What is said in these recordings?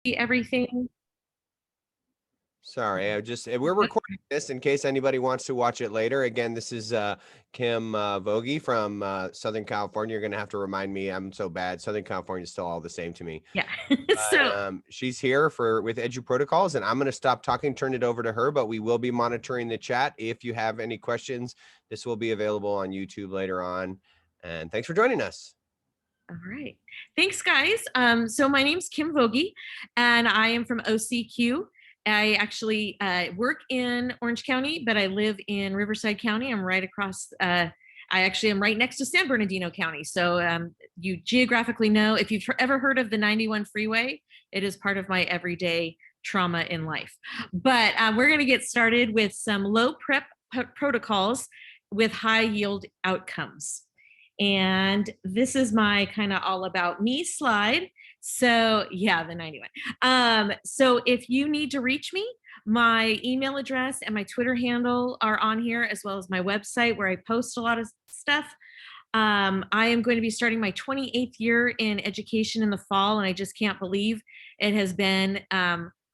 everything? Sorry, we're recording this in case anybody wants to watch it later. Again, this is Kim Voge from Southern California. You're gonna have to remind me. I'm so bad. Southern California is still all the same to me. Yeah. But, she's here with EduProtocols, and I'm gonna stop talking, turn it over to her. But we will be monitoring the chat. If you have any questions, this will be available on YouTube later on. And thanks for joining us. All right. Thanks, guys. So my name's Kim Voge, and I am from OCQ. I actually work in Orange County, but I live in Riverside County. I'm right across, I actually am right next to San Bernardino County. So you geographically know, if you've ever heard of the 91 freeway, it is part of my everyday trauma in life. But we're going to get started with some low prep protocols with high yield outcomes. And this is my kind of all about me slide. So yeah, the 91. So if you need to reach me, my email address and my Twitter handle are on here, as well as my website where I post a lot of stuff. I am going to be starting my 28th year in education in the fall, and I just can't believe it has been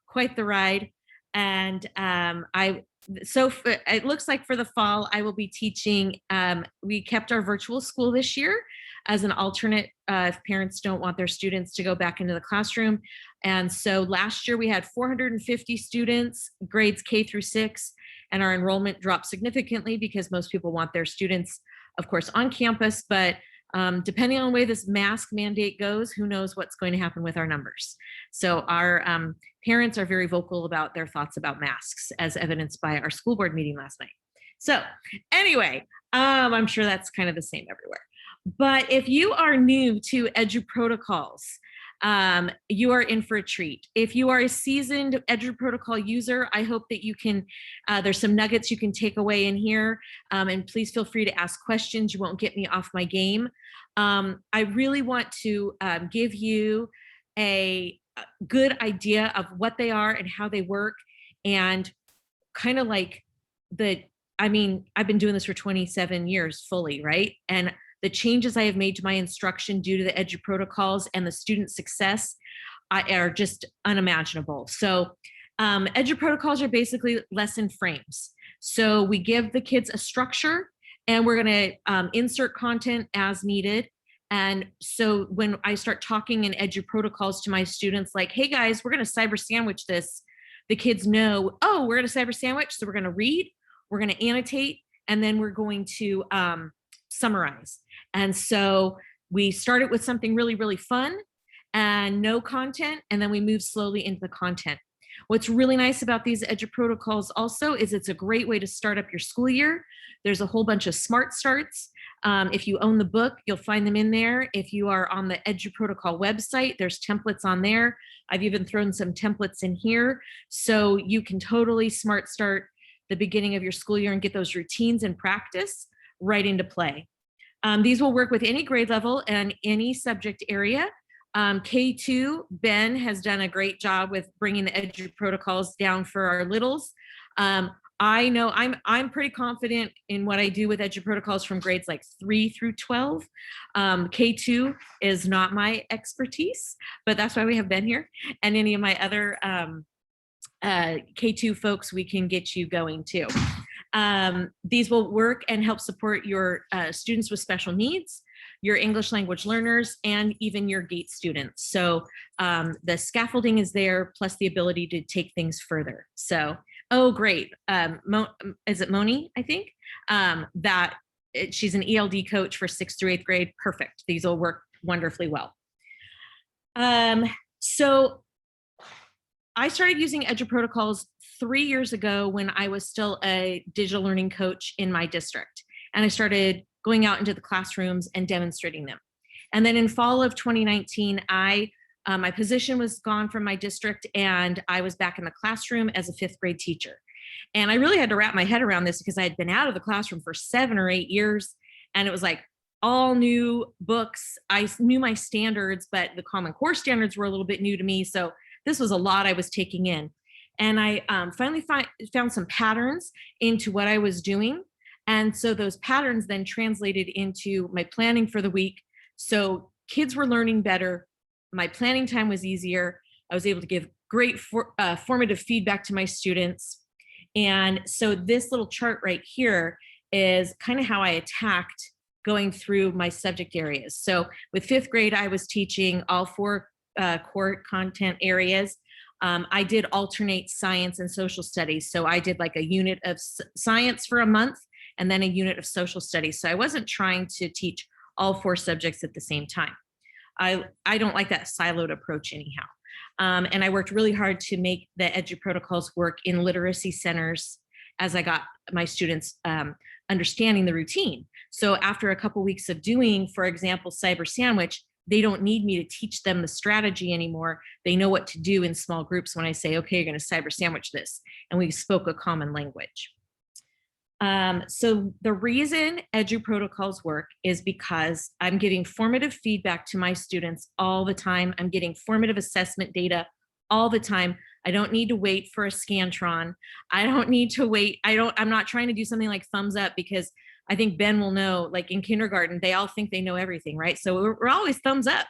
quite the ride. And it looks like for the fall, I will be teaching. We kept our virtual school this year as an alternate if parents don't want their students to go back into the classroom. And so last year we had 450 students, grades K through 6, and our enrollment dropped significantly because most people want their students, of course, on campus. But depending on the way this mask mandate goes, who knows what's going to happen with our numbers. So our parents are very vocal about their thoughts about masks, as evidenced by our school board meeting last night. So anyway, I'm sure that's kind of the same everywhere. But if you are new to EduProtocols, you are in for a treat. If you are a seasoned EduProtocol user, I hope that you can, there's some nuggets you can take away in here, and please feel free to ask questions. You won't get me off my game. I really want to give you a good idea of what they are and how they work, and kind of like I've been doing this for 27 years fully, right? And the changes I have made to my instruction due to the EduProtocols and the student success are just unimaginable. So EduProtocols are basically lesson frames. So we give the kids a structure, and we're going to insert content as needed. And so when I start talking in EduProtocols to my students, like, hey guys, we're going to cyber sandwich this, the kids know, oh, we're going to cyber sandwich. So we're going to read, we're going to annotate, and then we're going to summarize. And so we started with something really, really fun and no content, and then we move slowly into the content. What's really nice about these EduProtocols also is it's a great way to start up your school year. There's a whole bunch of smart starts. If you own the book, you'll find them in there. If you are on the EduProtocol website, there's templates on there. I've even thrown some templates in here. So you can totally smart start the beginning of your school year and get those routines and practice right into play. These will work with any grade level and any subject area. K2, Ben has done a great job with bringing the EduProtocols down for our littles. I know I'm pretty confident in what I do with EduProtocols from grades like 3 through 12. K2 is not my expertise, but that's why we have Ben here. And any of my other K2 folks, we can get you going too. These will work and help support your students with special needs, your English language learners, and even your GATE students. So the scaffolding is there, plus the ability to take things further. So, oh, great. Is it Moni, I think? She's an ELD coach for 6th through 8th grade. Perfect. These will work wonderfully well. So I started using EduProtocols 3 years ago when I was still a digital learning coach in my district. And I started going out into the classrooms and demonstrating them. And then in fall of 2019, my position was gone from my district, and I was back in the classroom as a 5th grade teacher. And I really had to wrap my head around this because I had been out of the classroom for 7 or 8 years. And it was like all new books. I knew my standards, but the Common Core standards were a little bit new to me. So this was a lot I was taking in. And I finally found some patterns into what I was doing. And so those patterns then translated into my planning for the week. So kids were learning better. My planning time was easier. I was able to give great formative feedback to my students. And so this little chart right here is kind of how I attacked going through my subject areas. So with fifth grade, I was teaching all four core content areas. I did alternate science and social studies. So I did like a unit of science for a month and then a unit of social studies. So I wasn't trying to teach all four subjects at the same time. I don't like that siloed approach anyhow. And I worked really hard to make the EduProtocols work in literacy centers as I got my students understanding the routine. So after a couple weeks of doing, for example, Cyber Sandwich, they don't need me to teach them the strategy anymore. They know what to do in small groups when I say, okay, you're going to Cyber Sandwich this. And we spoke a common language. So the reason EduProtocols work is because I'm giving formative feedback to my students all the time. I'm getting formative assessment data all the time. I don't need to wait for a Scantron. I don't need to wait. I'm not trying to do something like thumbs up, because I think Ben will know, like in kindergarten, they all think they know everything, right? So we're always thumbs up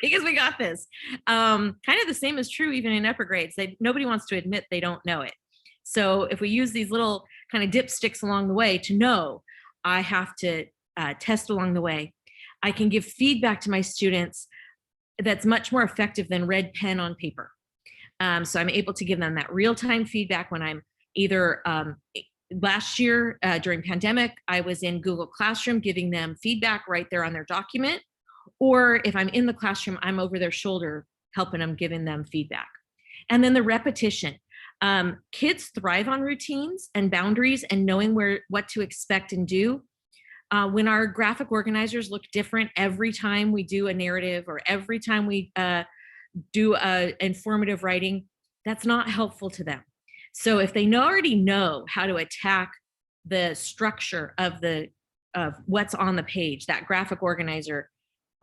because we got this. Kind of the same is true even in upper grades. Nobody wants to admit they don't know it. So if we use these little kind of dipsticks along the way to know, I have to test along the way. I can give feedback to my students that's much more effective than red pen on paper. So I'm able to give them that real-time feedback when I'm either, last year during pandemic, I was in Google Classroom giving them feedback right there on their document. Or if I'm in the classroom, I'm over their shoulder helping them, giving them feedback. And then the repetition. Kids thrive on routines and boundaries and knowing what to expect and do. When our graphic organizers look different every time we do a narrative or every time we do informative writing, that's not helpful to them. So if they already know how to attack the structure of what's on the page, that graphic organizer,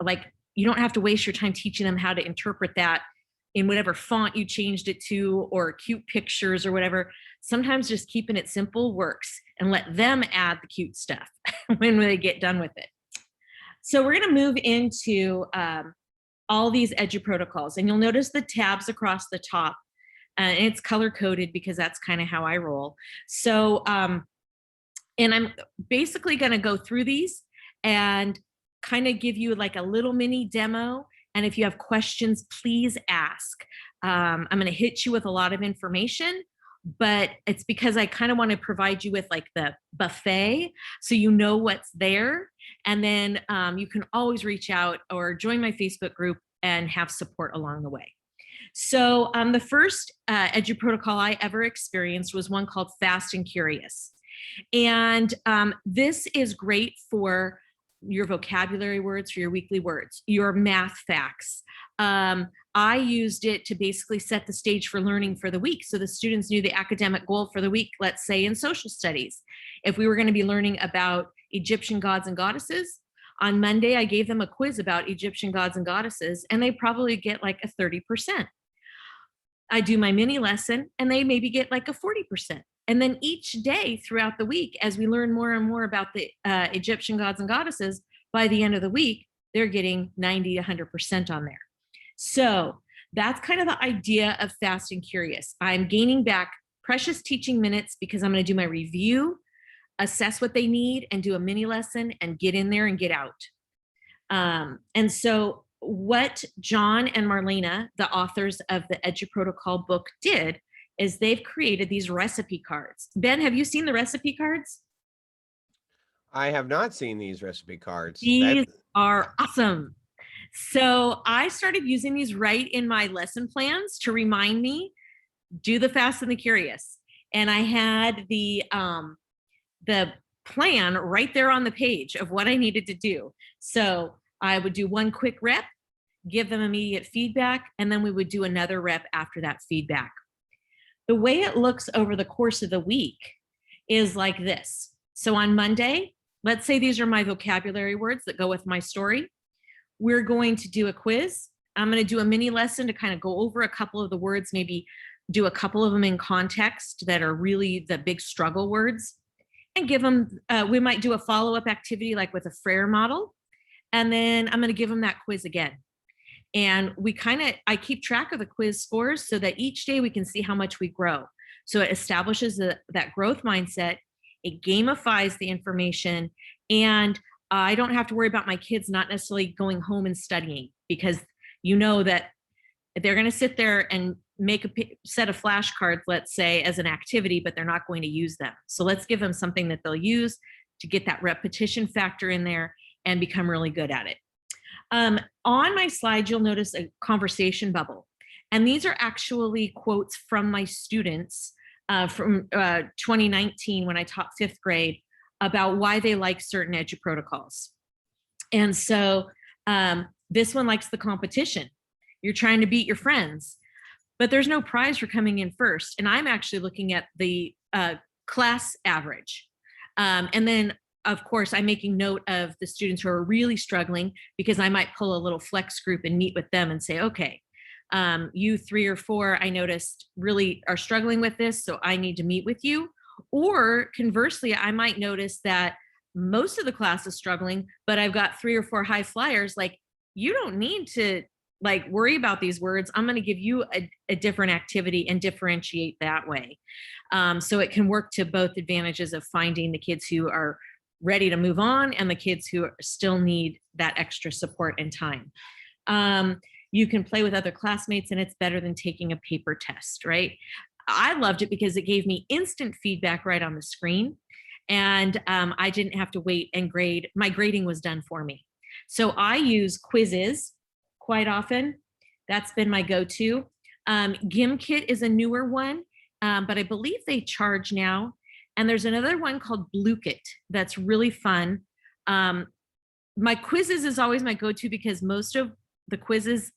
like you don't have to waste your time teaching them how to interpret that in whatever font you changed it to, or cute pictures or whatever. Sometimes just keeping it simple works, and let them add the cute stuff when they get done with it. So we're going to move into all these EduProtocols, and you'll notice the tabs across the top. And it's color coded because that's kind of how I roll. So, and I'm basically going to go through these and kind of give you like a little mini demo. And if you have questions, please ask. I'm going to hit you with a lot of information, but it's because I kind of want to provide you with like the buffet so you know what's there. And then you can always reach out or join my Facebook group and have support along the way. So the first EduProtocol I ever experienced was one called Fast and Curious. And this is great for your vocabulary words, for your weekly words, your math facts. I used it to basically set the stage for learning for the week. So the students knew the academic goal for the week, let's say in social studies. If we were going to be learning about Egyptian gods and goddesses, on Monday, I gave them a quiz about Egyptian gods and goddesses, and they probably get like a 30%. I do my mini lesson and they maybe get like a 40%. And then each day throughout the week, as we learn more and more about the Egyptian gods and goddesses, by the end of the week, they're getting 90 to 100% on there. So that's kind of the idea of Fast and Curious. I'm gaining back precious teaching minutes because I'm going to do my review, assess what they need, and do a mini lesson and get in there and get out. And so what John and Marlena, the authors of the EduProtocol book, did is they've created these recipe cards. Ben, have you seen the recipe cards? I have not seen these recipe cards. These are awesome. So I started using these right in my lesson plans to remind me, do the Fast and the Curious. And I had the plan right there on the page of what I needed to do. So I would do one quick rep, give them immediate feedback, and then we would do another rep after that feedback. The way it looks over the course of the week is like this. So on Monday, let's say these are my vocabulary words that go with my story. We're going to do a quiz. I'm going to do a mini lesson to kind of go over a couple of the words, maybe do a couple of them in context that are really the big struggle words, and give them, we might do a follow-up activity like with a Frere model. And then I'm going to give them that quiz again. And I keep track of the quiz scores so that each day we can see how much we grow. So it establishes that growth mindset, it gamifies the information, and I don't have to worry about my kids not necessarily going home and studying, because you know that they're going to sit there and make a set of flashcards, let's say, as an activity, but they're not going to use them. So let's give them something that they'll use to get that repetition factor in there and become really good at it. On my slide, you'll notice a conversation bubble. And these are actually quotes from my students from 2019 when I taught 5th grade about why they like certain EduProtocols. And so this one likes the competition. You're trying to beat your friends, but there's no prize for coming in first. And I'm actually looking at the class average. And then, of course, I'm making note of the students who are really struggling, because I might pull a little flex group and meet with them and say, okay, you 3 or 4, I noticed, really are struggling with this, so I need to meet with you. Or conversely, I might notice that most of the class is struggling, but I've got 3 or 4 high flyers. Like, you don't need to worry about these words. I'm going to give you a different activity and differentiate that way. So it can work to both advantages of finding the kids who are ready to move on and the kids who still need that extra support and time. You can play with other classmates, and it's better than taking a paper test, right? I loved it because it gave me instant feedback right on the screen, and I didn't have to wait and grade. My grading was done for me. So I use quizzes quite often. That's been my go-to. GimKit is a newer one, but I believe they charge now. And there's another one called BlueKit that's really fun. My quizzes is always my go-to because most of the quizzes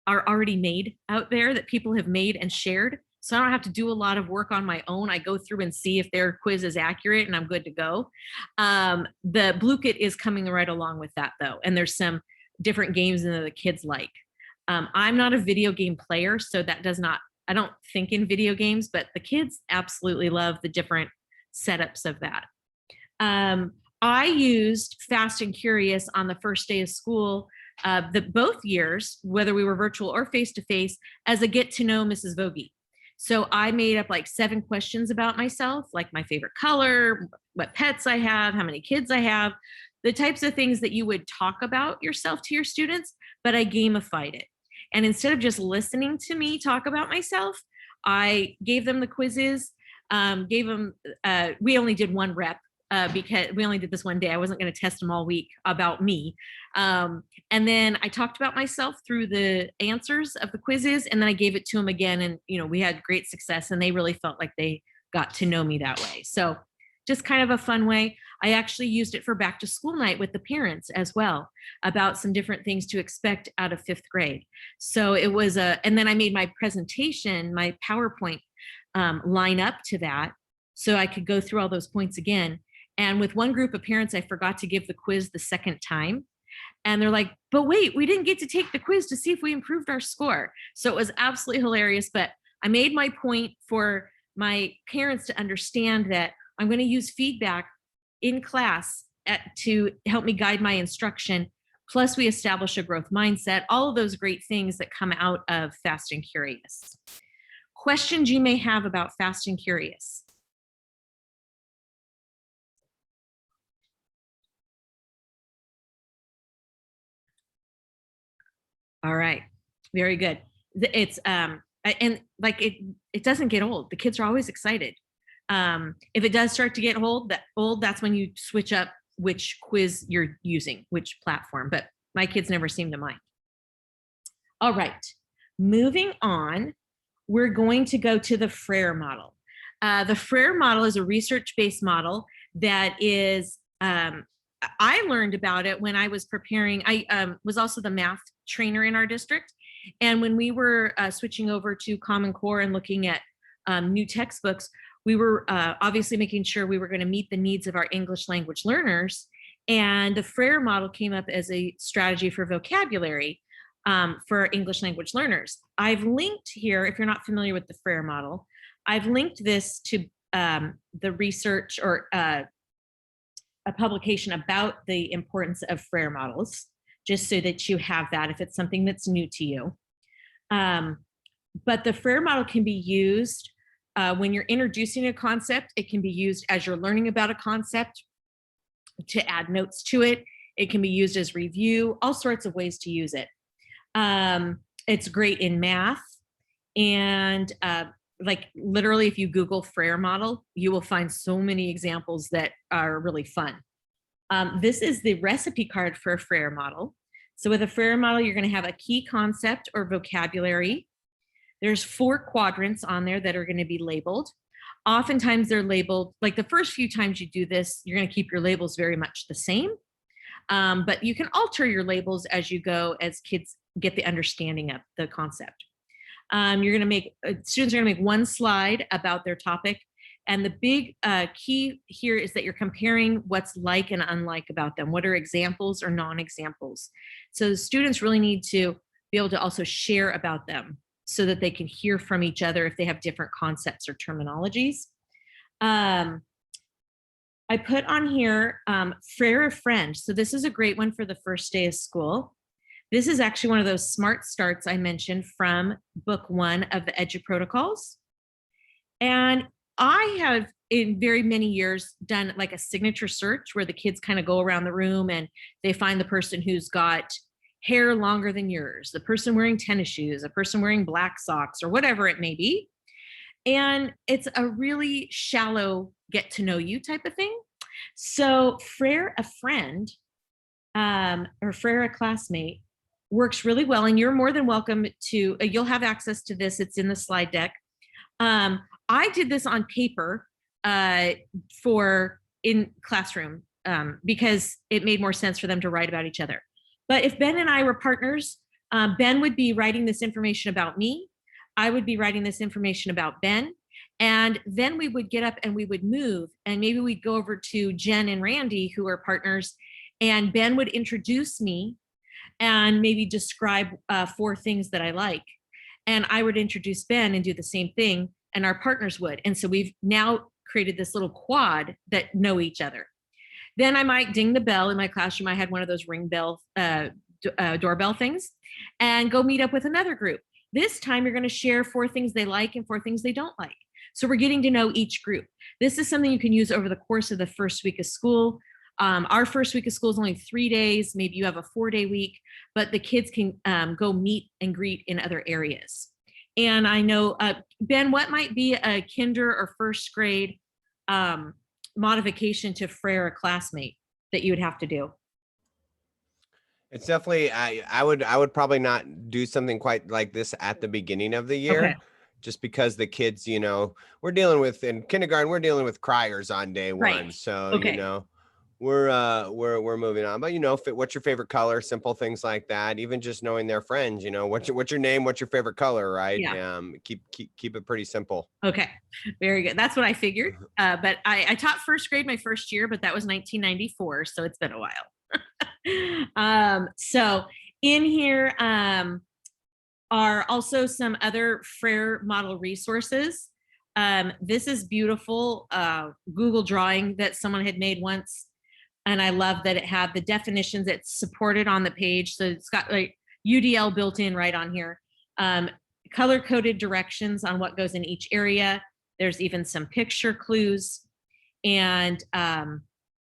are already made out there that people have made and shared. So I don't have to do a lot of work on my own. I go through and see if their quiz is accurate and I'm good to go. The BlueKit is coming right along with that though. And there's some different games that the kids like. I'm not a video game player, so that I don't think in video games, but the kids absolutely love the different setups of that. I used Fast and Curious on the first day of school, both years, whether we were virtual or face-to-face, as a get to know Mrs. Voge. So I made up 7 questions about myself, like my favorite color, what pets I have, how many kids I have, the types of things that you would talk about yourself to your students, but I gamified it. And instead of just listening to me talk about myself, I gave them the quizzes, we only did 1 rep because we only did this one day. I wasn't going to test them all week about me. And then I talked about myself through the answers of the quizzes, and then I gave it to them again. And, we had great success, and they really felt like they got to know me that way. So just kind of a fun way. I actually used it for back to school night with the parents as well, about some different things to expect out of 5th grade. So it was and then I made my presentation, my PowerPoint line up to that, so I could go through all those points again. And with one group of parents, I forgot to give the quiz the second time. And they're like, but wait, we didn't get to take the quiz to see if we improved our score. So it was absolutely hilarious. But I made my point for my parents to understand that I'm going to use feedback in class to help me guide my instruction. Plus, we establish a growth mindset, all of those great things that come out of Fast and Curious. Questions you may have about Fast and Curious? All right, very good. It's and it doesn't get old. The kids are always excited. If it does start to get old, that's when you switch up which quiz you're using, which platform. But my kids never seem to mind. All right, moving on, we're going to go to the Frere model. The Frere model is a research-based model that is, I learned about it when I was preparing. I was also the math trainer in our district. And when we were switching over to Common Core and looking at new textbooks, we were obviously making sure we were going to meet the needs of our English language learners. And the Frere model came up as a strategy for vocabulary for English language learners. I've linked here, if you're not familiar with the Frere model, I've linked this to the research or a publication about the importance of Frere models. just so that you have that if it's something that's new to you. But the Frere model can be used when you're introducing a concept. It can be used as you're learning about a concept to add notes to it. It can be used as review, all sorts of ways to use it. It's great in math, and like literally if you Google Frere model, you will find so many examples that are really fun. This is the recipe card for a Frere model. So with a Frere model, you're going to have a key concept or vocabulary. There's 4 quadrants on there that are going to be labeled. Oftentimes they're labeled, like the first few times you do this, you're going to keep your labels very much the same. But you can alter your labels as you go, as kids get the understanding of the concept. You're going to make, students are going to make 1 slide about their topic. And the big key here is that you're comparing what's like and unlike about them. What are examples or non-examples? So the students really need to be able to also share about them so that they can hear from each other if they have different concepts or terminologies. I put on here Frere Friend. So this is a great one for the first day of school. This is actually one of those smart starts I mentioned from book 1 of the EduProtocols. And I have in very many years done like a signature search where the kids kind of go around the room and they find the person who's got hair longer than yours, the person wearing tennis shoes, a person wearing black socks, or whatever it may be. And it's a really shallow get to know you type of thing. So Frere a Friend or Frere a Classmate works really well. And you're more than welcome to, you'll have access to this. It's in the slide deck. I did this on paper for in classroom because it made more sense for them to write about each other. But if Ben and I were partners, Ben would be writing this information about me. I would be writing this information about Ben. And then we would get up and we would move, and maybe we'd go over to Jen and Randy, who are partners, and Ben would introduce me and maybe describe 4 things that I like. And I would introduce Ben and do the same thing, and our partners would. And so we've now created this little quad that know each other. Then I might ding the bell. In my classroom, I had one of those ring bell, doorbell things, and go meet up with another group. This time you're going to share 4 things they like and 4 things they don't like. So we're getting to know each group. This is something you can use over the course of the first week of school. Our first week of school is only 3 days. Maybe you have a 4-day week, but the kids can go meet and greet in other areas. And I know, Ben, what might be a kinder or first grade modification to Frere Classmate that you would have to do? It's definitely, I would probably not do something quite like this at the beginning of the year. Okay. Just because the kids, you know, we're dealing with in kindergarten, we're dealing with criers on day 1. Right. So, okay. You know, we're moving on, but you know, what's your favorite color, simple things like that. Even just knowing their friends, you know, what's your name, what's your favorite color, right? Yeah. Keep it pretty simple. Okay, very good. That's what I figured. But I taught first grade my first year, but that was 1994, so it's been a while. So in here are also some other Frere model resources. This is beautiful Google drawing that someone had made once. And I love that it had the definitions that's supported on the page. So it's got like UDL built in right on here. Color-coded directions on what goes in each area. There's even some picture clues. And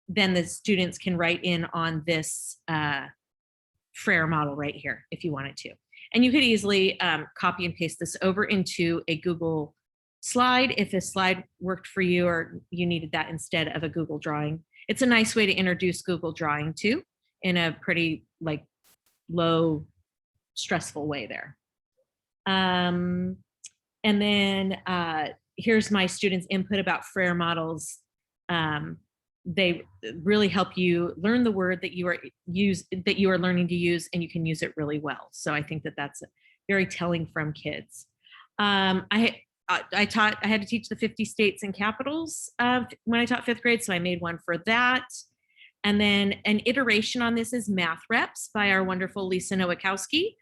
then the students can write in on this Frere model right here if you wanted to. And you could easily copy and paste this over into a Google slide if a slide worked for you or you needed that instead of a Google drawing. It's a nice way to introduce Google Drawing too, in a pretty like low stressful way there. And then here's my students' input about Frere models. They really help you learn the word that you are learning to use, and you can use it really well. So I think that that's very telling from kids. I had to teach the 50 states and capitals when I taught 5th grade, so I made one for that. And then an iteration on this is Math Reps by our wonderful Lisa Nowakowski.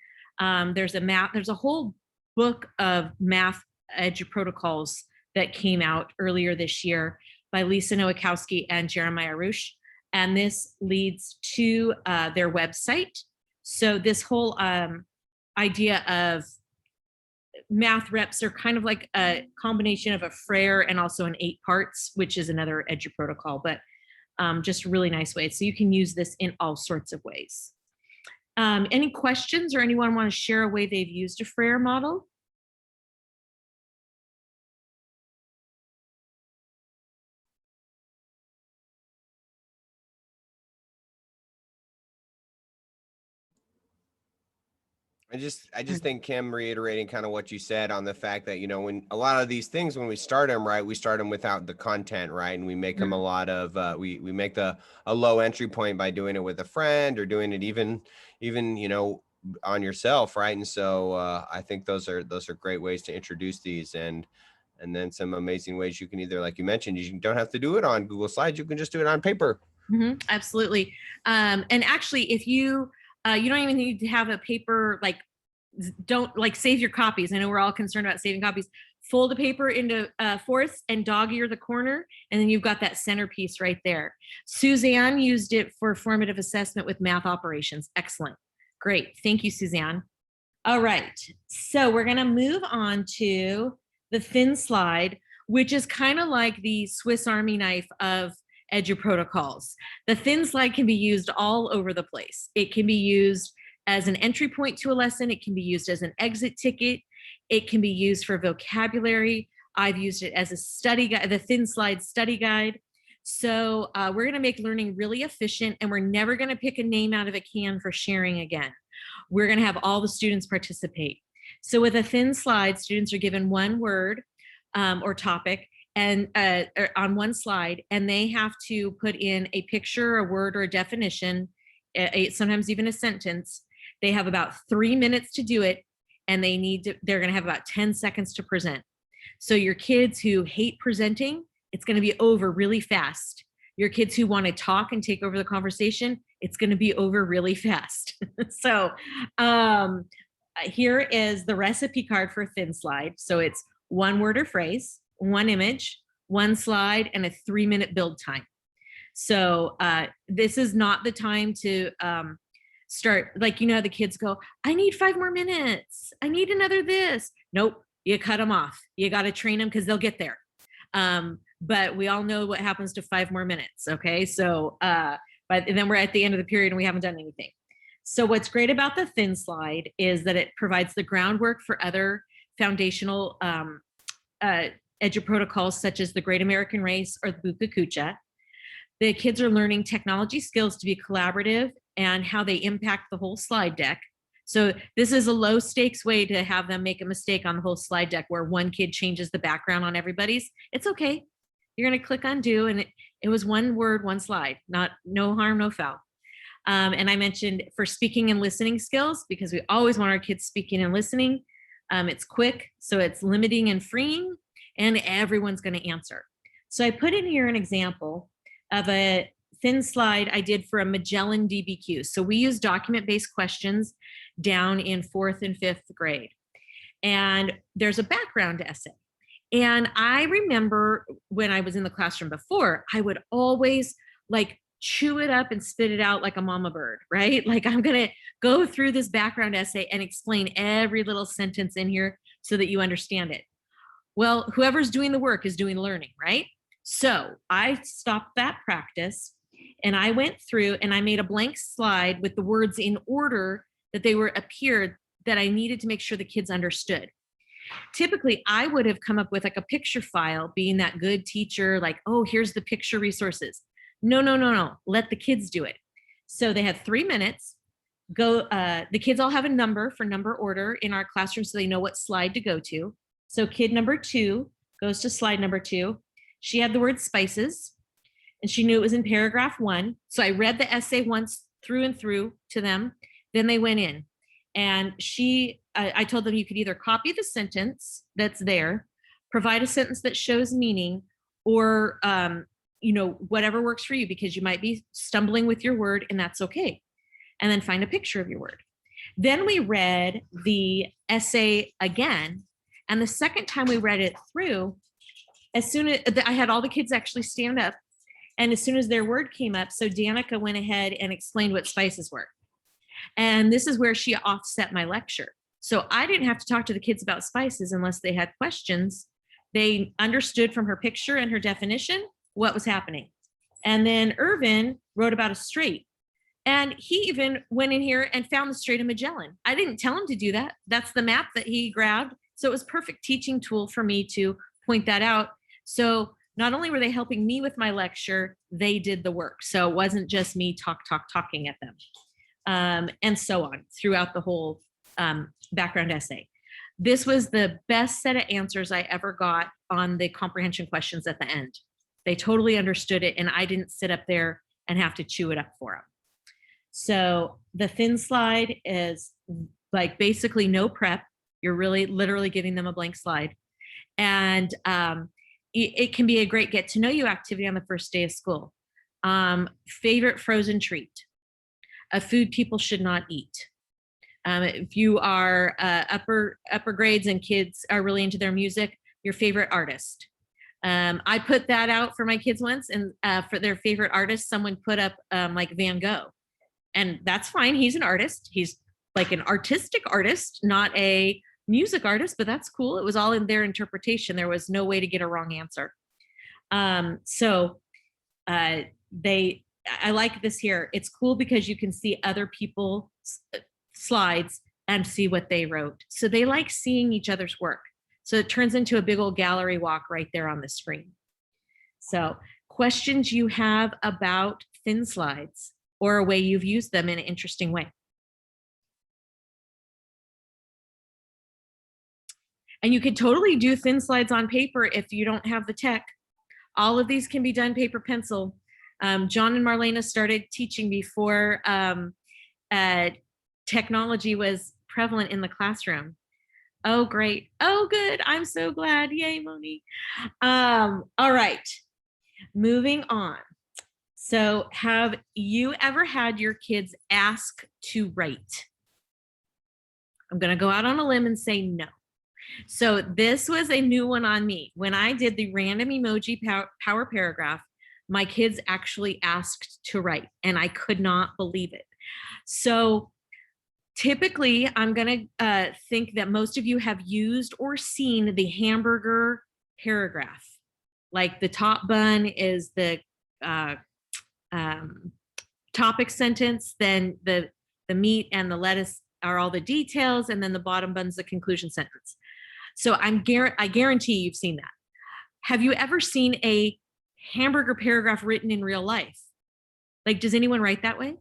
There's a whole book of math EduProtocols that came out earlier this year by Lisa Nowakowski and Jeremiah Roosh. And this leads to their website, So this whole idea of math reps are kind of like a combination of a Frere and also an 8 parts, which is another EduProtocol, but just really nice way. So you can use this in all sorts of ways. Any questions or anyone want to share a way they've used a Frere model? I just think, Kim, reiterating kind of what you said on the fact that, when a lot of these things, when we start them, right, we start them without the content, right? And we make them a lot of, we make a low entry point by doing it with a friend or doing it even, on yourself, right? And so I think those are great ways to introduce these, and then some amazing ways you can either, like you mentioned, you don't have to do it on Google Slides, you can just do it on paper. Absolutely. And actually, if you you don't even need to have a paper, like don't like save your copies. I know we're all concerned about saving copies. Fold the paper into fourths and dog ear the corner, and then you've got that centerpiece right there. Suzanne used it for formative assessment with math operations. Excellent. Great. Thank you, Suzanne. All right. So we're going to move on to the thin slide, which is kind of like the Swiss Army knife of EduProtocols. The thin slide can be used all over the place. It can be used as an entry point to a lesson. It can be used as an exit ticket. It can be used for vocabulary. I've used it as a study guide, the thin slide study guide. So we're going to make learning really efficient, and we're never going to pick a name out of a can for sharing again. We're going to have all the students participate. So with a thin slide, students are given one word or topic, and on one slide, and they have to put in a picture, a word, or a definition, sometimes even a sentence. They have about 3 minutes to do it, and they're going to have about 10 seconds to present. So your kids who hate presenting, it's going to be over really fast. Your kids who want to talk and take over the conversation, it's going to be over really fast. So here is the recipe card for a thin slide. So it's one word or phrase, one image, one slide, and a 3-minute build time. So this is not the time to start, like, the kids go, I need 5 more minutes. I need another this. Nope, you cut them off. You got to train them because they'll get there. But we all know what happens to 5 more minutes. Okay, so but then we're at the end of the period and we haven't done anything. So what's great about the thin slide is that it provides the groundwork for other foundational EduProtocols such as the Great American Race or the Bukakucha. The kids are learning technology skills to be collaborative and how they impact the whole slide deck. So this is a low stakes way to have them make a mistake on the whole slide deck where one kid changes the background on everybody's. It's okay. You're going to click undo, and it was one word, one slide, no harm, no foul. And I mentioned for speaking and listening skills, because we always want our kids speaking and listening. It's quick, so it's limiting and freeing, and everyone's going to answer. So I put in here an example of a thin slide I did for a Magellan DBQ. So we use document-based questions down in 4th and 5th grade. And there's a background essay. And I remember when I was in the classroom before, I would always like chew it up and spit it out like a mama bird, right? Like I'm going to go through this background essay and explain every little sentence in here so that you understand it. Well, whoever's doing the work is doing learning, right? So I stopped that practice and I went through and I made a blank slide with the words in order that they appeared that I needed to make sure the kids understood. Typically, I would have come up with like a picture file, being that good teacher, like, oh, here's the picture resources. No. Let the kids do it. So they have 3 minutes. The kids all have a number for number order in our classroom so they know what slide to go to. So kid number 2 goes to slide number 2. She had the word spices and she knew it was in paragraph 1. So I read the essay once through and through to them. Then they went in. And I told them you could either copy the sentence that's there, provide a sentence that shows meaning, or whatever works for you, because you might be stumbling with your word and that's okay. And then find a picture of your word. Then we read the essay again. And the second time we read it through, as soon as I had all the kids actually stand up, and as soon as their word came up, so Danica went ahead and explained what spices were. And this is where she offset my lecture. So I didn't have to talk to the kids about spices unless they had questions. They understood from her picture and her definition what was happening. And then Irvin wrote about a strait. And he even went in here and found the Strait of Magellan. I didn't tell him to do that. That's the map that he grabbed. So it was a perfect teaching tool for me to point that out. So not only were they helping me with my lecture, they did the work. So it wasn't just me talking at them. And so on throughout the whole background essay. This was the best set of answers I ever got on the comprehension questions at the end. They totally understood it, and I didn't sit up there and have to chew it up for them. So the thin slide is like basically no prep. You're really literally giving them a blank slide. And it can be a great get to know you activity on the first day of school. Favorite frozen treat, a food people should not eat. If you are upper grades and kids are really into their music, your favorite artist. I put that out for my kids once, and for their favorite artist, someone put up like Van Gogh. And that's fine. He's an artist. He's like an artistic artist, not a music artist, but that's cool. It was all in their interpretation. There was no way to get a wrong answer. I like this here. It's cool because you can see other people's slides and see what they wrote. So they like seeing each other's work. So it turns into a big old gallery walk right there on the screen. So questions you have about thin slides, or a way you've used them in an interesting way. And you could totally do thin slides on paper if you don't have the tech. All of these can be done paper pencil. John and Marlena started teaching before technology was prevalent in the classroom. Oh, great. Oh, good. I'm so glad. Yay, Moni. All right, moving on. So have you ever had your kids ask to write? I'm going to go out on a limb and say no. So this was a new one on me. When I did the random emoji power paragraph, my kids actually asked to write, and I could not believe it. So typically, I'm going to think that most of you have used or seen the hamburger paragraph. Like the top bun is the topic sentence, then the meat and the lettuce are all the details, and then the bottom bun's the conclusion sentence. So I guarantee you've seen that. Have you ever seen a hamburger paragraph written in real life? Like, does anyone write that way?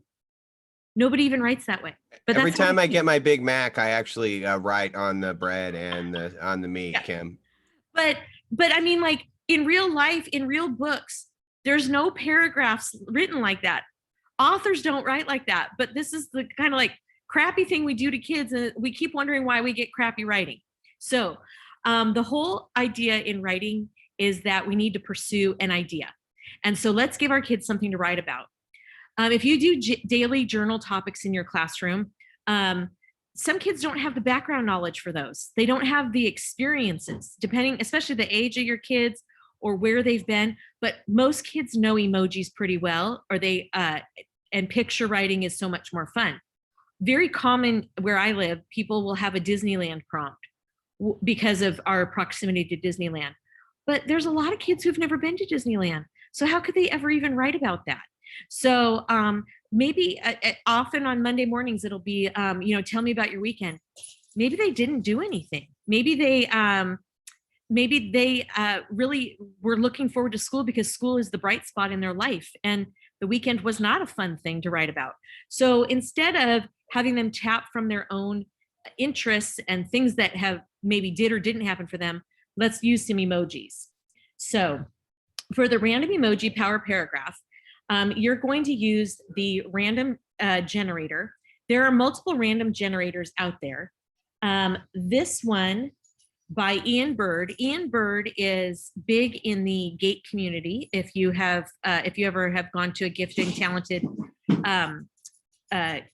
Nobody even writes that way. But every time I get my Big Mac, I actually write on the bread and on the meat, yeah. Kim. But I mean, like in real life, in real books, there's no paragraphs written like that. Authors don't write like that. But this is the kind of like crappy thing we do to kids, and we keep wondering why we get crappy writing. So the whole idea in writing is that we need to pursue an idea. And so let's give our kids something to write about. If you do daily journal topics in your classroom, some kids don't have the background knowledge for those. They don't have the experiences, depending, especially the age of your kids or where they've been. But most kids know emojis pretty well, or and picture writing is so much more fun. Very common where I live, people will have a Disneyland prompt because of our proximity to Disneyland. But there's a lot of kids who've never been to Disneyland. So how could they ever even write about that? So maybe often on Monday mornings, it'll be, tell me about your weekend. Maybe they didn't do anything. Maybe they really were looking forward to school because school is the bright spot in their life. And the weekend was not a fun thing to write about. So instead of having them tap from their own interests and things that have maybe did or didn't happen for them, let's use some emojis. So for the random emoji power paragraph, you're going to use the random generator. There are multiple random generators out there. This one by Ian Bird. Ian Bird is big in the GATE community. If you ever have gone to a gifted and talented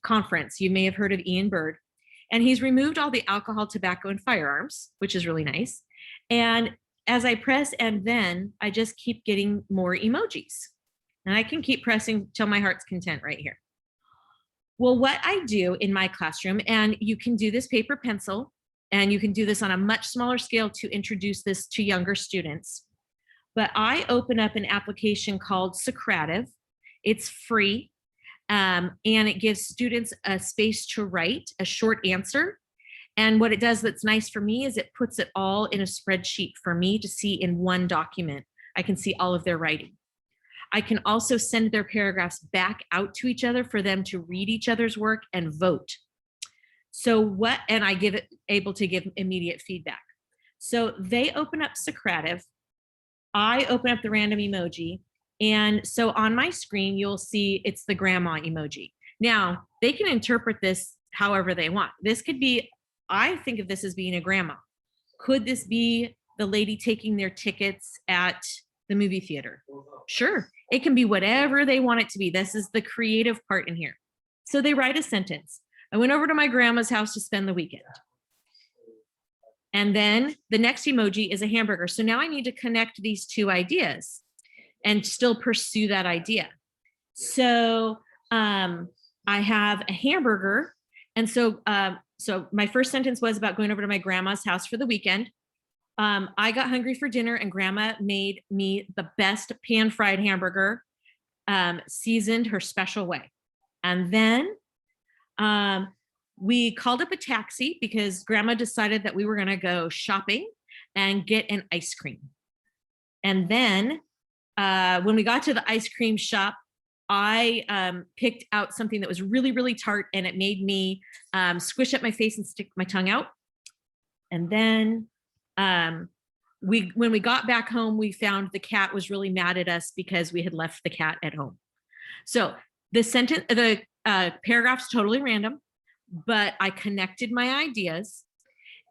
conference, you may have heard of Ian Bird. And he's removed all the alcohol, tobacco, and firearms, which is really nice. And as I press and then, I just keep getting more emojis. And I can keep pressing till my heart's content right here. Well, what I do in my classroom, and you can do this paper pencil, and you can do this on a much smaller scale to introduce this to younger students. But I open up an application called Socrative. It's free, and it gives students a space to write a short answer. And what it does that's nice for me is it puts it all in a spreadsheet for me to see in one document. I can see all of their writing. I can also send their paragraphs back out to each other for them to read each other's work and vote. And I give it able to give immediate feedback. So they open up Socrative, I open up the random emoji, and so on my screen, you'll see it's the grandma emoji. Now, they can interpret this however they want. This could be, I think of this as being a grandma. Could this be the lady taking their tickets at the movie theater? Sure, it can be whatever they want it to be. This is the creative part in here. So they write a sentence. I went over to my grandma's house to spend the weekend. And then the next emoji is a hamburger. So now I need to connect these two ideas and still pursue that idea. So I have a hamburger. And so my first sentence was about going over to my grandma's house for the weekend. I got hungry for dinner and grandma made me the best pan-fried hamburger, seasoned her special way. And then we called up a taxi because grandma decided that we were gonna go shopping and get an ice cream. And then when we got to the ice cream shop, I picked out something that was really, really tart, and it made me squish up my face and stick my tongue out. And then when we got back home, we found the cat was really mad at us because we had left the cat at home. So the paragraph's totally random, but I connected my ideas,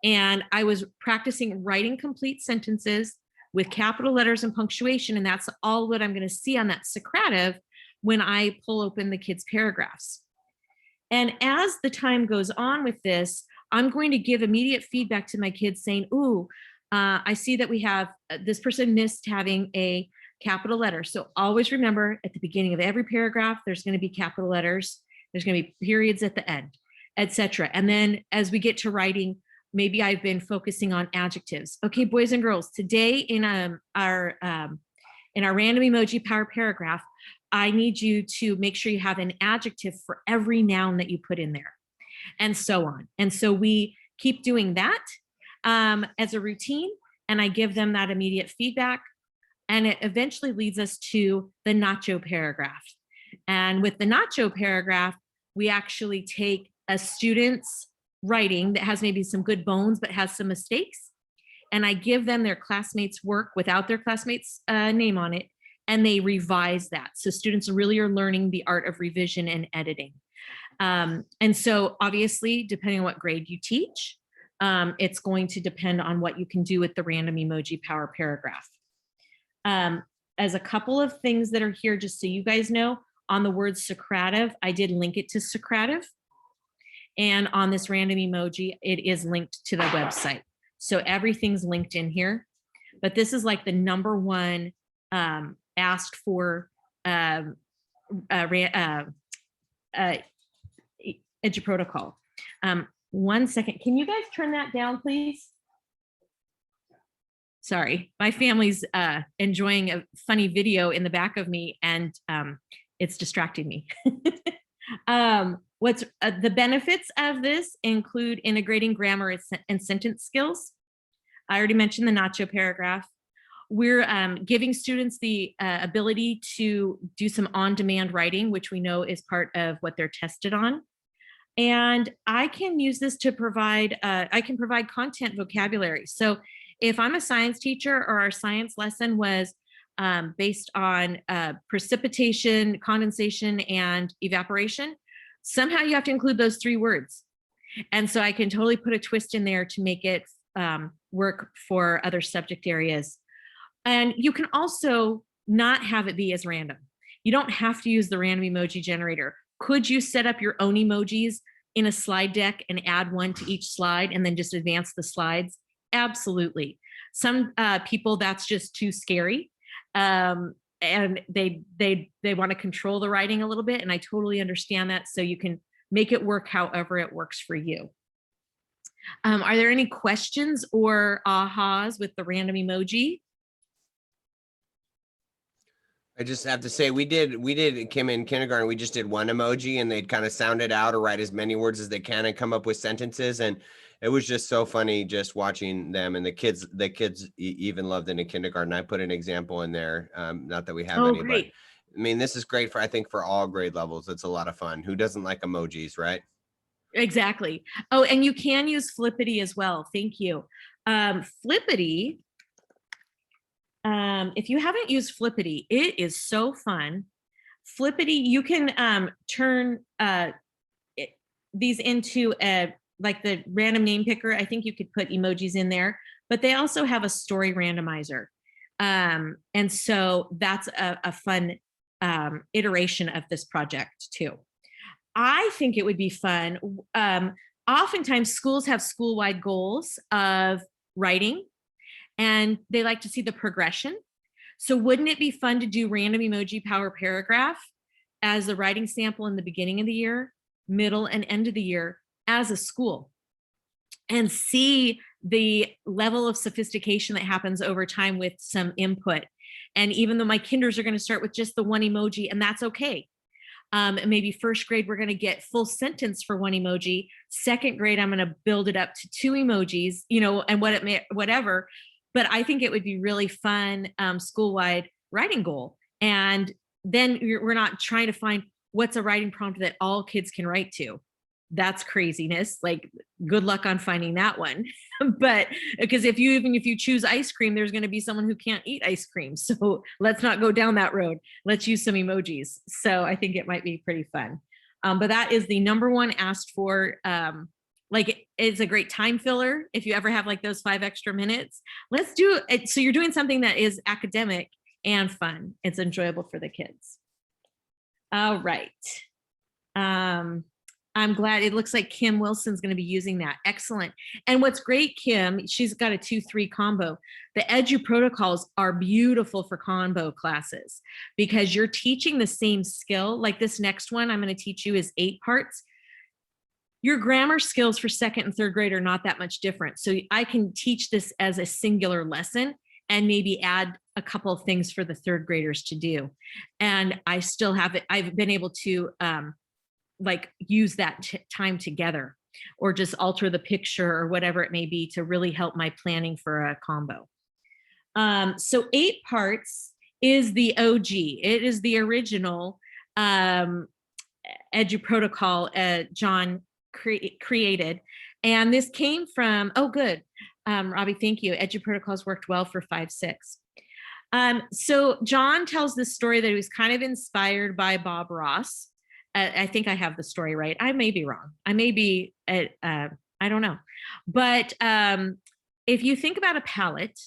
and I was practicing writing complete sentences with capital letters and punctuation, and that's all what I'm going to see on that Socrative when I pull open the kids' paragraphs. And as the time goes on with this, I'm going to give immediate feedback to my kids saying, ooh, I see that we have, this person missed having a capital letter. So always remember, at the beginning of every paragraph, there's going to be capital letters. There's going to be periods at the end, etc. And then as we get to writing, maybe I've been focusing on adjectives. Okay, boys and girls, today in our random emoji power paragraph, I need you to make sure you have an adjective for every noun that you put in there, and so on. And so we keep doing that as a routine, and I give them that immediate feedback. And it eventually leads us to the nacho paragraph. And with the nacho paragraph, we actually take a student's writing that has maybe some good bones, but has some mistakes. And I give them their classmates' work without their classmates' name on it, and they revise that. So students really are learning the art of revision and editing. And so obviously, depending on what grade you teach, it's going to depend on what you can do with the random emoji power paragraph. As a couple of things that are here, just so you guys know, on the word Socrative, I did link it to Socrative. And on this random emoji, it is linked to the website. So everything's linked in here. But this is like the number one asked for EduProtocol. One second, can you guys turn that down, please? Sorry, my family's enjoying a funny video in the back of me, and it's distracting me. What's the benefits of this include integrating grammar and sentence skills. I already mentioned the nacho paragraph. We're giving students the ability to do some on-demand writing, which we know is part of what they're tested on. And I can use this to provide, I can provide content vocabulary. So if I'm a science teacher or our science lesson was based on precipitation, condensation, and evaporation, somehow you have to include those 3 words. And so I can totally put a twist in there to make it work for other subject areas. And you can also not have it be as random. You don't have to use the random emoji generator. Could you set up your own emojis in a slide deck and add one to each slide and then just advance the slides? Absolutely. Some people, that's just too scary. And they want to control the writing a little bit, and I totally understand that. So you can make it work however it works for you. Are there any questions or ahas with the random emoji? I just have to say we did Kim in kindergarten, we just did one emoji and they'd kind of sound it out or write as many words as they can and come up with sentences. And it was just so funny just watching them, and the kids even loved it in kindergarten. I put an example in there. Not that we have any, Great. but I mean, this is great for, I think, for all grade levels. It's a lot of fun. Who doesn't like emojis, right? Exactly. Oh, and you can use Flippity as well. Thank you. Flippity, if you haven't used Flippity, it is so fun. Flippity, you can turn these into like the random name picker. I think you could put emojis in there, but they also have a story randomizer. And so that's a fun iteration of this project too. I think it would be fun. Oftentimes schools have school-wide goals of writing, and they like to see the progression. So wouldn't it be fun to do random emoji power paragraph as a writing sample in the beginning of the year, middle and end of the year as a school, and see the level of sophistication that happens over time with some input? And even though my kinders are going to start with just the one emoji, and that's okay. Maybe first grade, we're going to get full sentence for one emoji. Second grade, I'm going to build it up to 2 emojis, you know, and whatever. But I think it would be really fun school-wide writing goal. And then we're not trying to find what's a writing prompt that all kids can write to. That's craziness. Like, good luck on finding that one. But because if you choose ice cream, there's going to be someone who can't eat ice cream. So let's not go down that road. Let's use some emojis. So I think it might be pretty fun. But that is the number one asked for. Like, it's a great time filler. If you ever have like those 5 extra minutes, let's do it. So you're doing something that is academic and fun. It's enjoyable for the kids. All right. I'm glad. It looks like Kim Wilson's going to be using that. Excellent. And what's great, Kim, she's got a 2-3 combo. The EduProtocols are beautiful for combo classes because you're teaching the same skill. Like this next one I'm going to teach you is 8 parts. Your grammar skills for 2nd and 3rd grade are not that much different. So I can teach this as a singular lesson and maybe add a couple of things for the 3rd graders to do. And I still have it. I've been able to like use that time together, or just alter the picture or whatever it may be to really help my planning for a combo. So 8 parts is the OG. It is the original EduProtocol John created. And this came from, oh, good. Robbie, thank you. EduProtocols worked well for 5-6. So John tells this story that he was kind of inspired by Bob Ross. I think I have the story right. I may be wrong. I may be, I don't know. But if you think about a palette,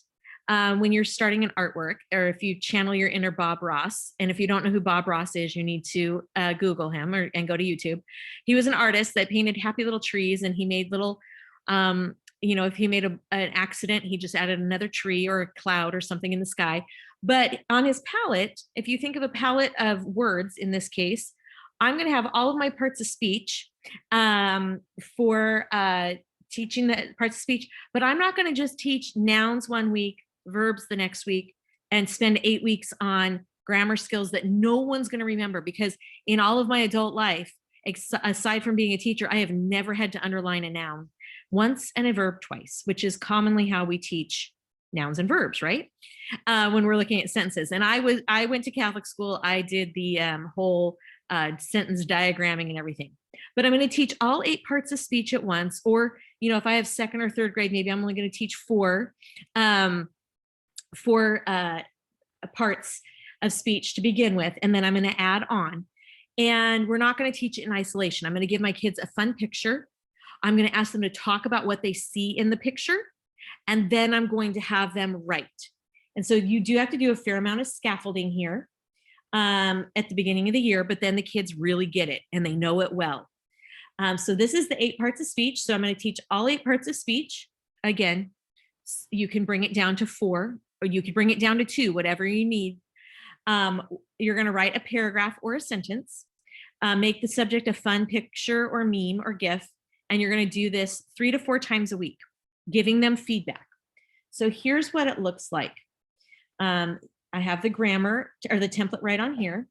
when you're starting an artwork, or if you channel your inner Bob Ross, and if you don't know who Bob Ross is, you need to Google him and go to YouTube. He was an artist that painted happy little trees, and he made little, you know, if he made an accident, he just added another tree or a cloud or something in the sky. But on his palette, if you think of a palette of words in this case, I'm going to have all of my parts of speech for teaching the parts of speech, but I'm not going to just teach nouns one week, verbs the next week, and spend 8 weeks on grammar skills that no one's going to remember, because in all of my adult life, aside from being a teacher, I have never had to underline a noun once and a verb twice, which is commonly how we teach nouns and verbs, right? When we're looking at sentences. And I went to Catholic school. I did the whole sentence diagramming and everything. But I'm going to teach all 8 parts of speech at once. Or, you know, if I have 2nd or 3rd grade, maybe I'm only going to teach 4 parts of speech to begin with, and then I'm going to add on. And we're not going to teach it in isolation. I'm going to give my kids a fun picture. I'm going to ask them to talk about what they see in the picture, and then I'm going to have them write. And so you do have to do a fair amount of scaffolding here at the beginning of the year, but then the kids really get it and they know it well. So this is the 8 parts of speech. So I'm going to teach all 8 parts of speech. Again, you can bring it down to 4, or you can bring it down to 2, whatever you need. You're going to write a paragraph or a sentence. Make the subject a fun picture or meme or GIF, and you're going to do this 3 to 4 times a week, giving them feedback. So here's what it looks like. I have the grammar or the template right on here.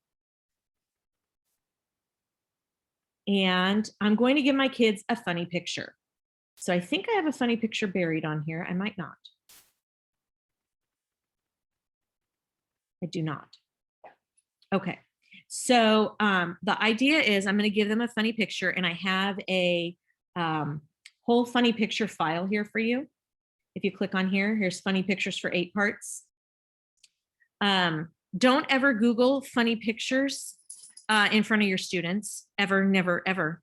And I'm going to give my kids a funny picture. So I think I have a funny picture buried on here. I might not. I do not. Okay. So the idea is I'm going to give them a funny picture, and I have a whole funny picture file here for you. If you click on here, here's funny pictures for 8 parts. Don't ever Google funny pictures in front of your students, ever, never, ever.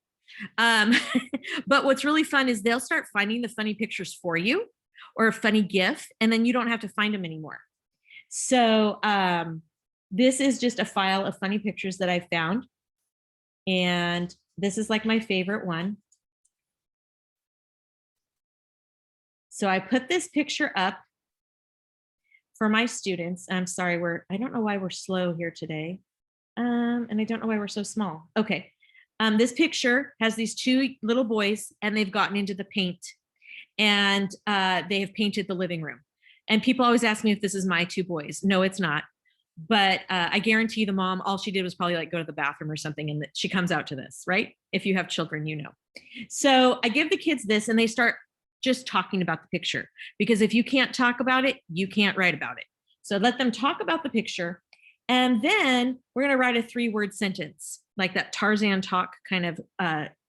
But what's really fun is they'll start finding the funny pictures for you, or a funny GIF, and then you don't have to find them anymore. So this is just a file of funny pictures that I found. And this is like my favorite one. So I put this picture up for my students. I'm sorry, I don't know why we're slow here today. And I don't know why we're so small. Okay. This picture has these 2 little boys, and they've gotten into the paint, and they have painted the living room. And people always ask me if this is my 2 boys. No, it's not. But I guarantee the mom, all she did was probably like go to the bathroom or something, and she comes out to this, right? If you have children, you know. So I give the kids this, and they start just talking about the picture, because if you can't talk about it, you can't write about it. So let them talk about the picture, and then we're going to write a 3-word sentence, like that Tarzan talk kind of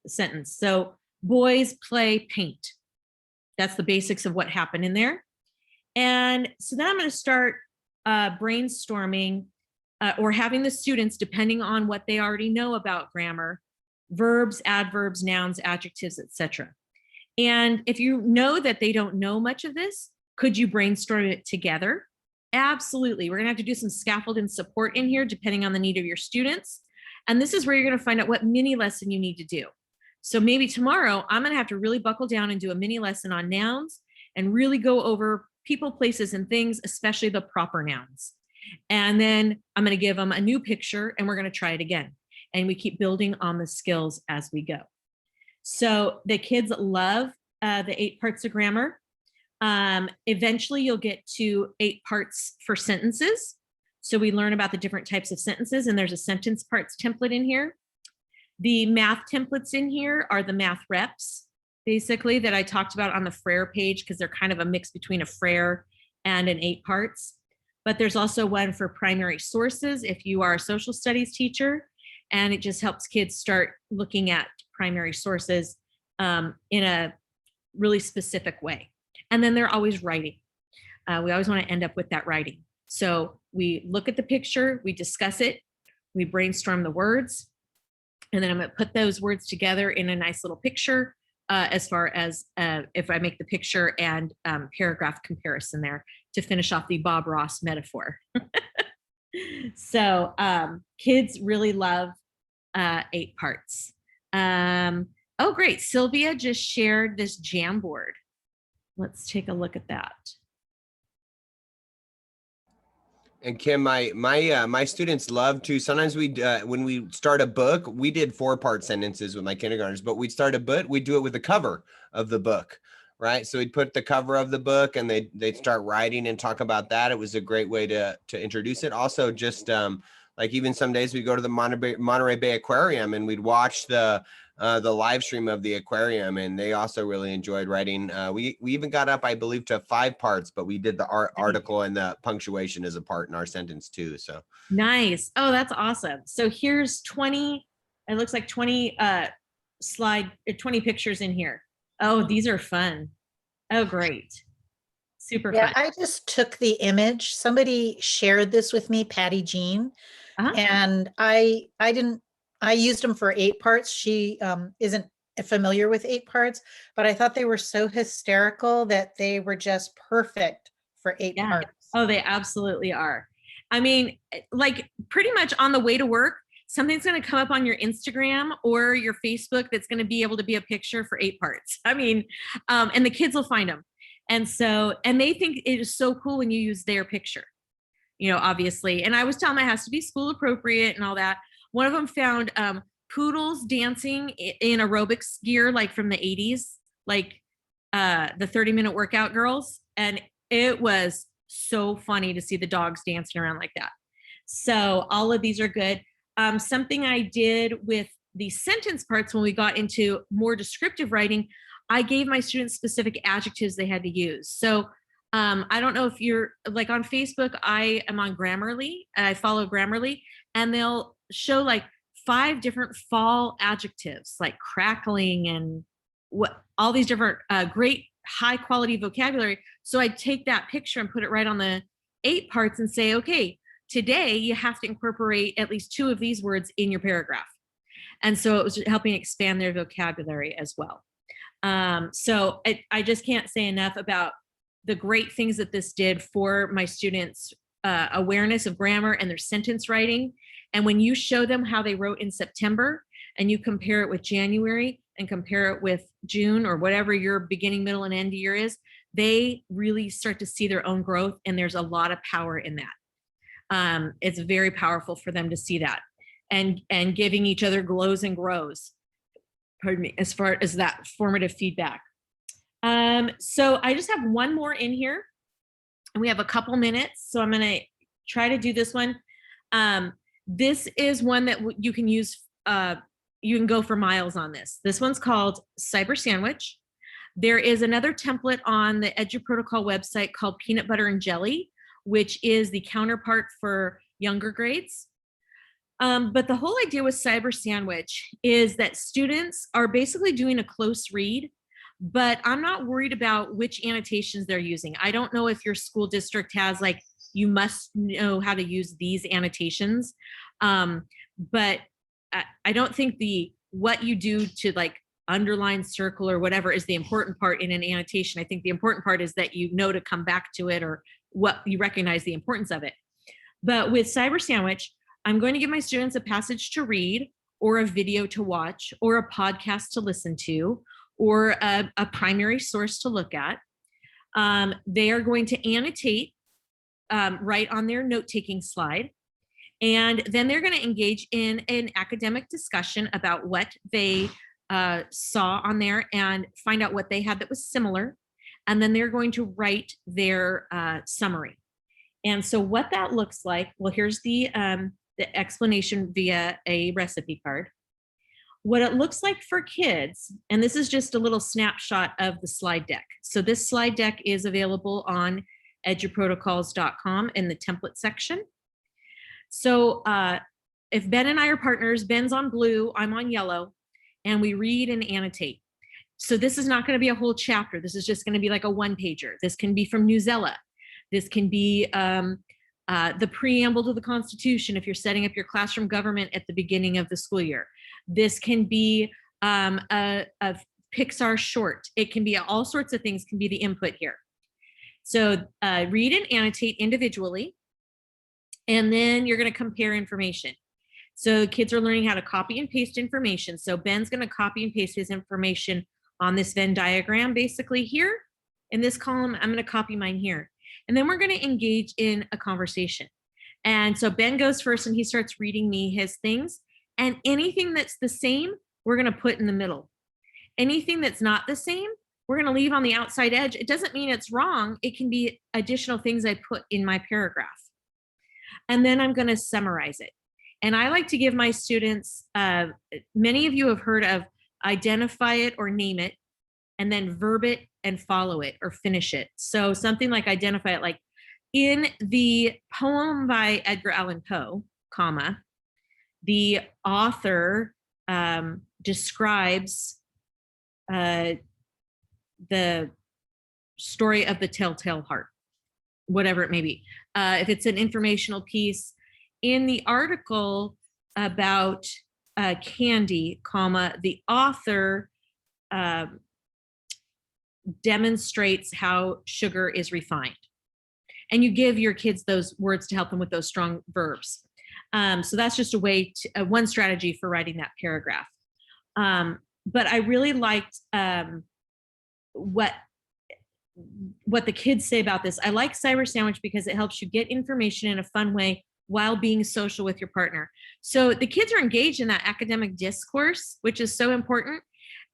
sentence. So boys play paint. That's the basics of what happened in there. And so then I'm going to start brainstorming or having the students, depending on what they already know about grammar, verbs, adverbs, nouns, adjectives, etc. And if you know that they don't know much of this, could you brainstorm it together? Absolutely. We're going to have to do some scaffold and support in here, depending on the need of your students. And this is where you're going to find out what mini lesson you need to do. So maybe tomorrow, I'm going to have to really buckle down and do a mini lesson on nouns and really go over people, places, and things, especially the proper nouns. And then I'm going to give them a new picture, and we're going to try it again. And we keep building on the skills as we go. So the kids love the 8 parts of grammar. Eventually, you'll get to 8 parts for sentences. So we learn about the different types of sentences, and there's a sentence parts template in here. The math templates in here are the math reps, basically, that I talked about on the Frere page, because they're kind of a mix between a Frere and an 8 parts. But there's also one for primary sources if you are a social studies teacher, and it just helps kids start looking at primary sources in a really specific way. And then they're always writing. We always want to end up with that writing. So we look at the picture, we discuss it, we brainstorm the words, and then I'm going to put those words together in a nice little picture, as far as if I make the picture and paragraph comparison there to finish off the Bob Ross metaphor. So kids really love 8 parts. Oh, great. Sylvia just shared this Jamboard. Let's take a look at that. And Kim, my students love to, sometimes we when we start a book, we did 4-part sentences with my kindergartners, but we'd start a book, we'd do it with the cover of the book, right? So we'd put the cover of the book, and they'd start writing and talk about that. It was a great way to introduce it. Also, just like even some days we go to the Monterey Bay Aquarium, and we'd watch the live stream of the aquarium, and they also really enjoyed writing. We even got up, I believe, to 5 parts, but we did the article and the punctuation as a part in our sentence too. So nice. Oh, that's awesome. So here's 20, it looks like 20 20 pictures in here. Oh, these are fun. Oh, great. Super Yeah, fun. I just took the image. Somebody shared this with me, Patty Jean, and I used them for 8 parts. She isn't familiar with 8 parts, but I thought they were so hysterical that they were just perfect for 8 parts. Oh, they absolutely are. I mean, like pretty much on the way to work, something's going to come up on your Instagram or your Facebook that's going to be able to be a picture for 8 parts. I mean, and the kids will find them. And so, and they think it is so cool when you use their picture, you know, obviously. And I was telling them it has to be school appropriate and all that. One of them found poodles dancing in aerobics gear, like from the 80s, like the 30-minute workout girls. And it was so funny to see the dogs dancing around like that. So all of these are good. Something I did with the sentence parts when we got into more descriptive writing, I gave my students specific adjectives they had to use. So I don't know if you're like on Facebook, I am on Grammarly, and I follow Grammarly, and they'll show like 5 different fall adjectives, like crackling and what all these different great high quality vocabulary. So I take that picture and put it right on the 8 parts and say, okay, today you have to incorporate at least 2 of these words in your paragraph. And so it was helping expand their vocabulary as well. So I just can't say enough about the great things that this did for my students' awareness of grammar and their sentence writing. And when you show them how they wrote in September and you compare it with January and compare it with June or whatever your beginning, middle, and end year is, they really start to see their own growth, and there's a lot of power in that. It's very powerful for them to see that, and giving each other glows and grows, pardon me, as far as that formative feedback. So I just have one more in here, and we have a couple minutes, so I'm going to try to do this one. This is one that you can use. You can go for miles on this. This one's called Cyber Sandwich. There is another template on the EduProtocol website called Peanut Butter and Jelly, which is the counterpart for younger grades. But the whole idea with Cyber Sandwich is that students are basically doing a close read, but I'm not worried about which annotations they're using. I don't know if your school district has like, you must know how to use these annotations. But I don't think what you do to like underline, circle, or whatever is the important part in an annotation. I think the important part is that you know to come back to it, or what you recognize the importance of it. But with Cyber Sandwich, I'm going to give my students a passage to read, or a video to watch, or a podcast to listen to, or a primary source to look at. They are going to annotate right on their note-taking slide. And then they're going to engage in an academic discussion about what they saw on there and find out what they had that was similar. And then they're going to write their summary. And so what that looks like, well, here's the explanation via a recipe card. What it looks like for kids, and this is just a little snapshot of the slide deck. So this slide deck is available on eduprotocols.com in the template section. So if Ben and I are partners, Ben's on blue, I'm on yellow, and we read and annotate. So this is not going to be a whole chapter. This is just going to be like a one-pager. This can be from Newsella. This can be the preamble to the Constitution if you're setting up your classroom government at the beginning of the school year. This can be a Pixar short. It can be all sorts of things can be the input here. So read and annotate individually, and then you're going to compare information. So kids are learning how to copy and paste information. So Ben's going to copy and paste his information on this Venn diagram basically here. In this column, I'm going to copy mine here. And then we're going to engage in a conversation. And so Ben goes first and he starts reading me his things. And anything that's the same, we're going to put in the middle. Anything that's not the same, we're going to leave on the outside edge. It doesn't mean it's wrong. It can be additional things I put in my paragraph. And then I'm going to summarize it. And I like to give my students, many of you have heard of identify it or name it, and then verb it and follow it or finish it. So something like identify it, like in the poem by Edgar Allan Poe, comma, the author describes the story of the Telltale Heart, whatever it may be. If it's an informational piece, in the article about candy, comma, the author demonstrates how sugar is refined. And you give your kids those words to help them with those strong verbs. So that's just a way to, one strategy for writing that paragraph. But I really liked what the kids say about this. I like Cyber Sandwich because it helps you get information in a fun way while being social with your partner. So the kids are engaged in that academic discourse, which is so important,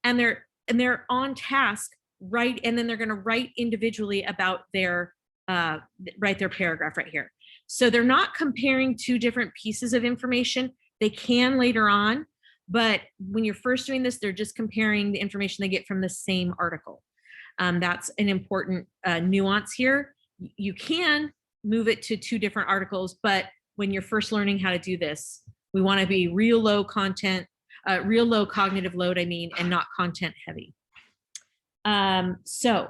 and they're on task, right? And then they're going to write individually about their write their paragraph right here. So they're not comparing two different pieces of information. They can later on, but when you're first doing this, they're just comparing the information they get from the same article. That's an important nuance here. You can move it to two different articles, but when you're first learning how to do this, we want to be real low content, real low cognitive load, I mean, and not content heavy. So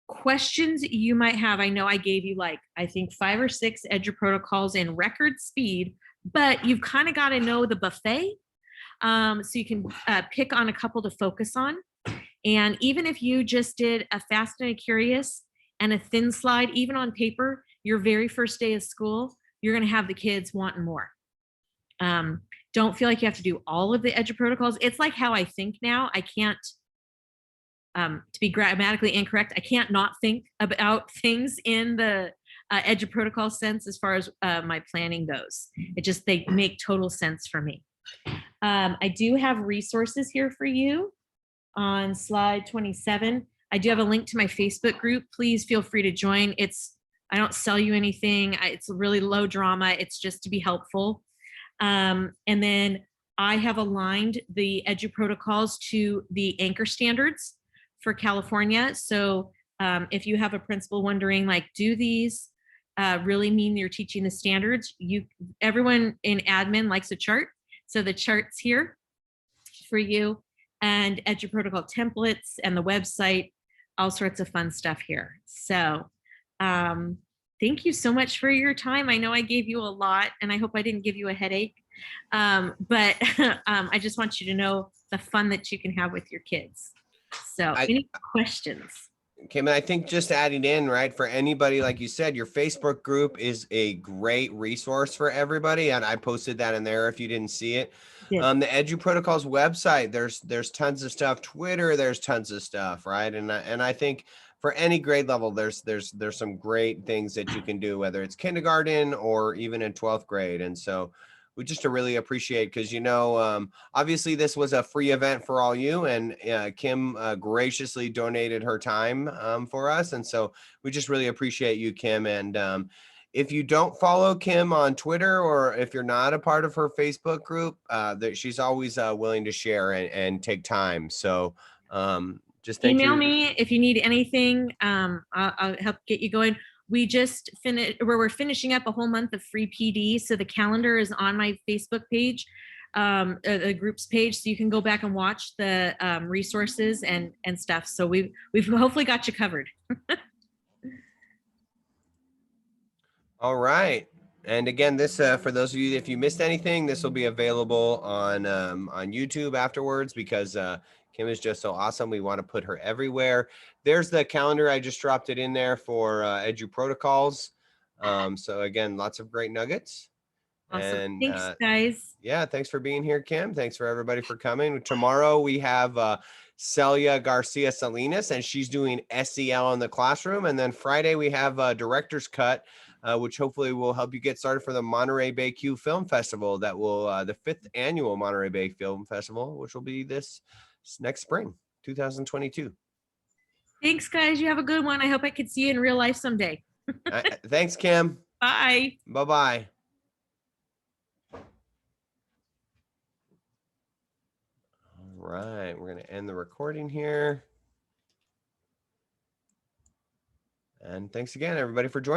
questions you might have. I know I gave you like, I think 5 or 6 EduProtocols in record speed, but you've kind of got to know the buffet. So you can pick on a couple to focus on. And even if you just did a fast and a curious and a thin slide, even on paper, your very first day of school, you're going to have the kids wanting more. Don't feel like you have to do all of the EduProtocols. It's like how I think now. I can't, to be grammatically incorrect, I can't not think about things in the EduProtocol sense as far as my planning goes. They make total sense for me. I do have resources here for you on slide 27. I do have a link to my Facebook group. Please feel free to join. I don't sell you anything. It's really low drama. It's just to be helpful. And then I have aligned the EduProtocols to the anchor standards for California. So if you have a principal wondering, like, do these really mean you're teaching the standards? Everyone in admin likes a chart. So the chart's here for you, and EduProtocol templates and the website, all sorts of fun stuff here. So thank you so much for your time. I know I gave you a lot, and I hope I didn't give you a headache, but I just want you to know the fun that you can have with your kids. So any questions? Kim, I think just adding in, right, for anybody, like you said, your Facebook group is a great resource for everybody. And I posted that in there if you didn't see it. Yeah. The EduProtocols website, there's tons of stuff. Twitter, there's tons of stuff, right? And I think for any grade level, there's some great things that you can do, whether it's kindergarten or even in 12th grade. And so we just really appreciate, because, you know, obviously this was a free event for all you, and Kim graciously donated her time for us. And so we just really appreciate you, Kim. And if you don't follow Kim on Twitter, or if you're not a part of her Facebook group, that she's always willing to share and take time. So just email me if you need anything. I'll help get you going. We just finished, we're finishing up a whole month of free PD. So the calendar is on my Facebook page, the groups page. So you can go back and watch the resources and stuff. So we've hopefully got you covered. All right. And again, this, for those of you, if you missed anything, this will be available on YouTube afterwards, because Kim is just so awesome. We want to put her everywhere. There's the calendar. I just dropped it in there for EduProtocols. So again, lots of great nuggets. Awesome. And thanks, guys. Yeah, thanks for being here, Kim. Thanks for everybody for coming. Tomorrow we have Celia Garcia Salinas, and she's doing SEL in the classroom. And then Friday we have Director's Cut, which hopefully will help you get started for the Monterey Bay Q Film Festival. That will the 5th annual Monterey Bay Film Festival, which will be this next spring, 2022. Thanks, guys. You have a good one. I hope I could see you in real life someday. Thanks, Kim. Bye. Bye-bye. All right, we're going to end the recording here. And thanks again, everybody, for joining.